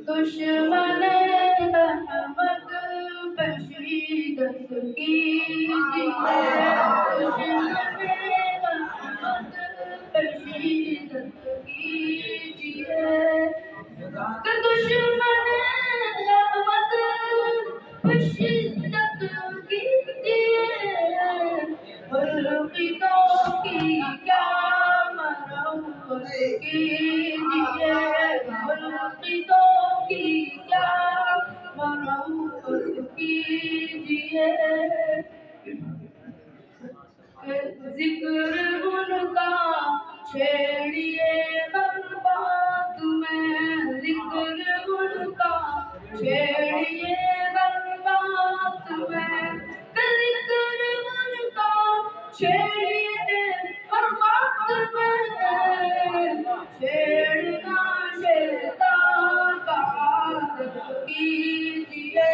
دشمن رحمت بشیدت کیجئے، دشمن رحمت بشیدت کیجئے، کہ دشمن رحمت بشیدت کیجئے، ملحدوں کی کیا مرمت کیجئے، ملحدوں کی کیا مرمت کیجئے، ذکر ان کا چھیڑیے ہر بات میں، ذکر ان کا چھیڑیے ہر بات میں، ذکر ان کا چھیڑیے ہر بات میں، چھیڑنا شیطان کا عادت کیجئے،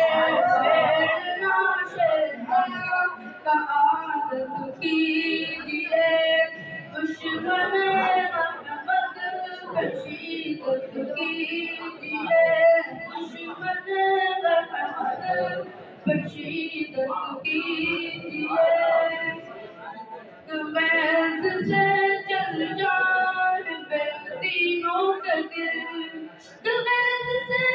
چھیڑنا شیطان کا عادت کیجئے، دشمن رحمت بشیدت کیجئے، دشمن رحمت بشیدت کیجئے، محض سے چل جان پہ تینوں کے دل، محض سے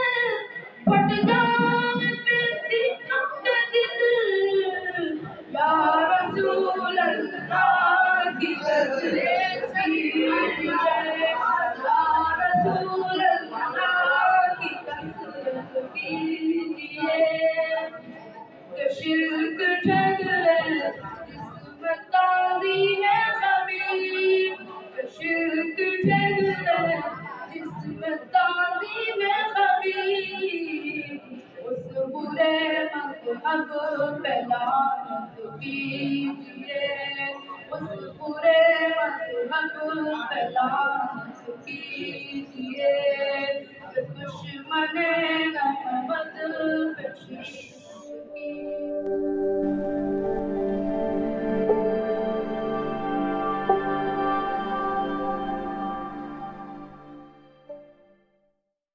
پھٹ جان پہ تینوں کے دل، یا رسول اللہ کی تصدیق کیجئے، یا رسول اللہ کی تصدیق کیجئے، کہ شرک ٹھہرے جس میں تعظیم خبیر، کہ شرک ٹھہرے جس میں تعظیم خبیر، اس برے مذہب پہ لعنت کیجئے، اس برے مذہب پہ لعنت